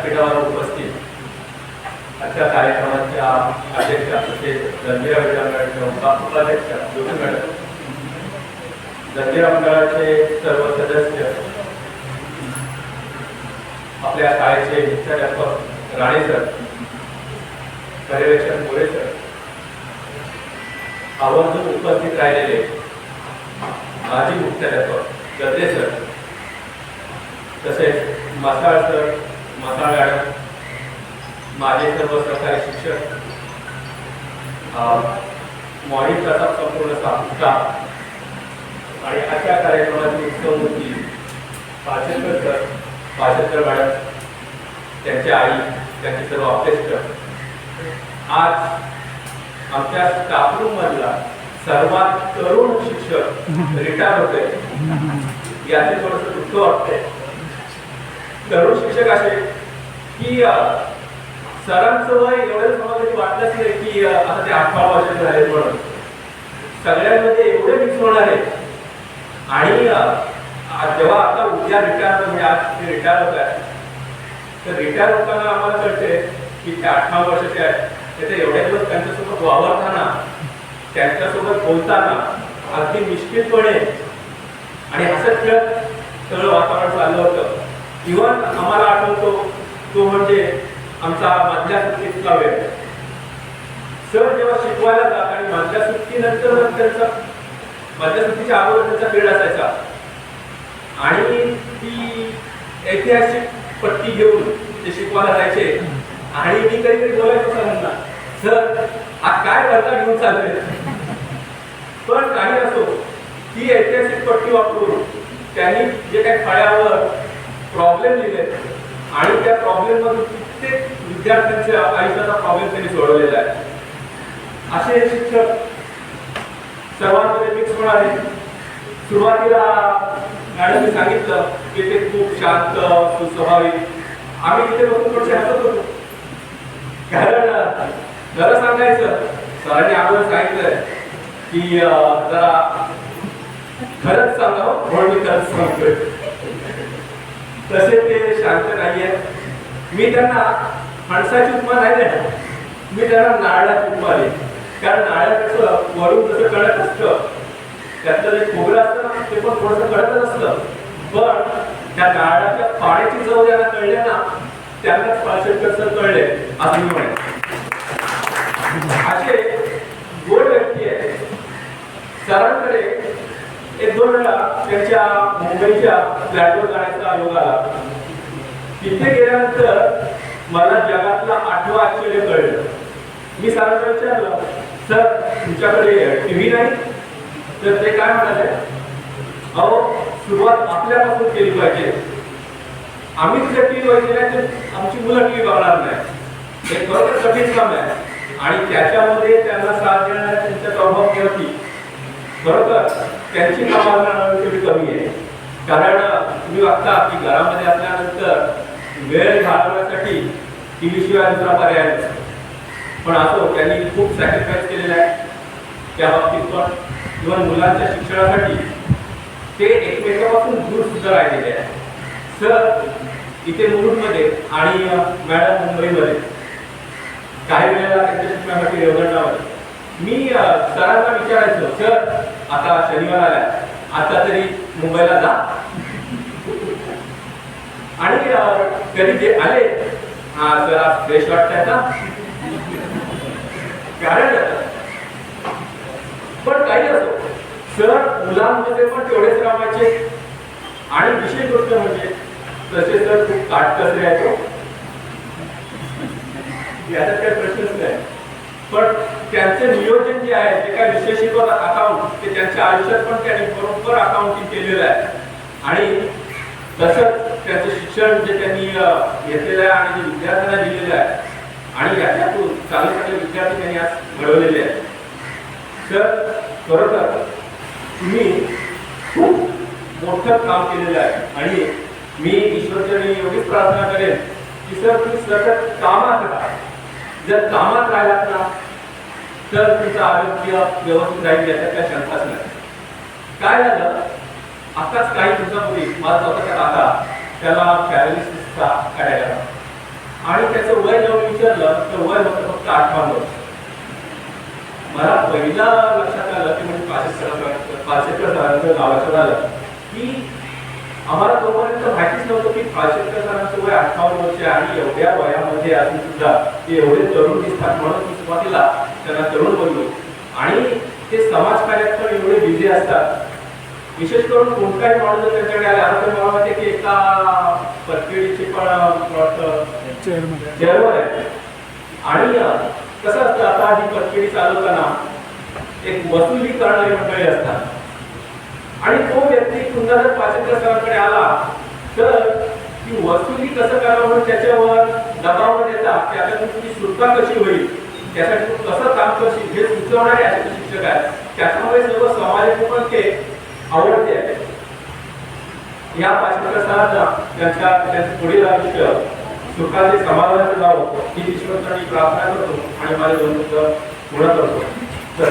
व्यासपीठावर उपस्थित आजच्या कार्यक्रमाच्या अध्यक्षा तसेच जंजिरा विद्यामंडळाच्या उपाध्यक्षा ज्योती मॅडम, जंजिरा मंडळाचे सर्व सदस्य, आपल्या शाळेचे मुख्याध्यापक राणे सर, पर्यवेक्षक मोरे सर, आवर्जून उपस्थित राहिलेले माजी मुख्याध्यापक गद्दे सर, तसेच मसाळ सर, मसाळ मॅडम, माझे सर्व सरकारी शिक्षक, मॉनिटरचा संपूर्ण स्टाफ आणि अशा कार्यक्रमाची उत्सवमूर्ती पाचेकर सर, पाचेकर मॅडम, त्यांच्या आई, त्यांचे सर्व अभ्यासक, आज आमच्या स्टाफ रूम मधला सर्वात तरुण शिक्षक रिटायर होते, याचे थोडंसं दुःख वाटतंय. तरुण शिक्षक असे की सरांचं वय एवढं समाजाची वाटलंच नाही की आता ते 18 वर्षाचे झाले म्हणून सगळ्यांमध्ये एवढे मिक्स होणार आहे. आणि जेव्हा आता उद्या रिटायर म्हणजे आज ते रिटायर होत आहे, तर रिटायर होताना आम्हाला कळते की ते 18 वर्षाचे आहेत, ते एवढ्या दिवस त्यांच्यासोबत वावरताना, त्यांच्यासोबत बोलताना अगदी निश्चितपणे आणि हसत खेळत सगळं वातावरण चाललं होतं. इव्हन आम्हाला आठवतो तो म्हणजे आमचा मधल्या सुट्टीतला वेळ. सर जेव्हा शिकवायला जात आणि मधल्या सुट्टीनंतर त्यांचा मधल्या सुट्टीच्या अगोदर त्यांचा पिरियड असायचा आणि ती ऐतिहासिक पट्टी घेऊन ते शिकवायला जायचे आणि मी कधीतरी बोलायचो सरांना, सर आज काय करता घेऊन चालले. पण काही असो, ती ऐतिहासिक पट्टी वापरून त्यांनी जे काही फळ्यावर प्रॉब्लेम लिहिले आणि त्या प्रॉब्लेम मधून कित्येक विद्यार्थ्यांच्या आयुष्याचा प्रॉब्लेम त्यांनी सोडवलेला आहे. असे हे शिक्षक सर्वांमध्ये मिक्स होणारे. सुरुवातीला मॅडमने सांगितलं की ते खूप शांत, सुस्वभाविक. आम्ही तिथे बसून थोडे हसत होतो, कारण खरं सांगायचं सरांनी अगोदर सांगितलंय की जरा खरंच सांगावं म्हणून मी खरंच सांगतोय. तसे ते शांत नाहीये. मी त्यांना फणसाची उपमा नाही देणार, मी त्यांना नारळाची उपमा देईन. कारण नारळाचं वरून जसं कडक असतं, त्यातलं जे खोबरं असतं ना ते पण थोडंसं कडकच असतं, पण त्या नारळाच्या पाण्याची चव ज्यांना कळले ना त्यांनाच पाचेकर सर कळले असं मी म्हणेन. असे गोड व्यक्ती आहे. सरांकडे एक दोन वेळा त्यांच्या मुंबईच्या फ्लॅटवर जाण्याचा योग आला. तिथे गेल्यानंतर मला जगातला 8वं आश्चर्य कळलं. मी सरांना विचारलं, सर तुमच्याकडे टीव्ही नाही? तर ते काय म्हणाले, अहो सुरुवात आपल्यापासून केली पाहिजे. आम्ही तिथे टीव्ही बघितली नाही तर आमची मुलं टीव्ही बघणार नाही. हे खरोखर कठीण काम आहे आणि त्याच्यामध्ये त्यांना साथ देणाऱ्या त्यांच्या प्रभाववरती खरोखर त्यांची कामाला तेवढी कमी आहे. कारण तुम्ही बघता की घरामध्ये असल्यानंतर वेळ घालवण्यासाठी टीव्ही शिवाय दुसरा पर्याय नाही. पण असो त्यांनी खूप सॅक्रिफाईस केलेला आहे त्या बाबतीत. पण इव्हन मुलांच्या शिक्षणासाठी ते एकमेकांपासून दूर सुद्धा राहिलेले आहे. सर इथे मुलुंडमध्ये आणि मॅडम मुंबईमध्ये काही वेळेला त्यांच्या शिक्षणासाठी योगदानामध्ये मी सरांना विचारायचो, सर आता शनिवार आलाय, आता तरी मुंबईला जा. आणि कधी ते आले, हा जरा फ्रेश वाटतंय ना, कारण पण काही असो सर मुलांमध्ये पण तेवढेच रामायचे. आणि विशेष गोष्ट म्हणजे तसे सर खूप काटकसरे आहेत, याच्यात काही प्रश्नच नाही. पण त्यांचे नियोजन जे आहे, जे काय विषय शिकवतात अकाउंट, ते त्यांच्या आयुष्यात पण त्यांनी बरोबर अकाउंटिंग केलेलं आहे. आणि तसंच त्यांचं शिक्षण जे त्यांनी घेतलेलं आहे आणि जे विद्यार्थ्यांना दिलेलं आहे आणि याच्यातून चांगले चांगले विद्यार्थी त्यांनी आज घडवलेले आहेत. सर खरोखर तुम्ही खूप मोठं काम केलेलं आहे आणि मी ईश्वरचरणी एवढीच प्रार्थना करेन की सर तुम्ही सतत कामात राहा. जर कामात राहिलात ना तर तुमचं आरोग्य व्यवस्थित राहील, याच्यात काही शंकाच नाही. काय झालं, आताच काही दिवसापूर्वी माझा स्वतःचा काका त्याला पॅरालिसिसचा अटॅक आला आणि त्याचं वय जेव्हा विचारलं तर वय होतं फक्त 58 वर्ष. मला पहिला लक्षात आलं की म्हणजे पाचेकर सरांचं नावाचं झालं की आम्हाला तोपर्यंत माहितीच नव्हतं की पाचेकर सरांचं वय 58 वर्ष आणि एवढ्या वयामध्ये असून सुद्धा ते एवढे तरुण दिसतात म्हणून मी सुरुवातीला त्यांना तरुण बोललो. आणि ते समाजकार्यात पण एवढे बिझी असतात. विशेष करून कोणताही माणूस जर त्यांच्याकडे आला तर मला वाटते की एका पतपेढीचे पण चेअरमन आहे. आणि कसं असतं आता ही पतपेढी चालवताना एक वसुली करणारी मंडळी असतात आणि तो व्यक्ती पुन्हा जर पाचेकर सरांकडे आला तर ती वसुली कसं करावं म्हणून त्याच्यावर दबाव न देता त्याच्यातून तुझी सुटका कशी होईल त्यासाठी तू कसं काम करशील हे सुचवणारे असे शिक्षक आहेत. त्याच्यामुळे सर्व समाजाचे पण ते आवडते आहे. या पाचेकर सरांना त्यांचं पुढील आयुष्य सुखाचे समाधानाचं जावं ही ईश्वराची प्रार्थना करतो आणि माझे दोन पूर्ण करतो. तर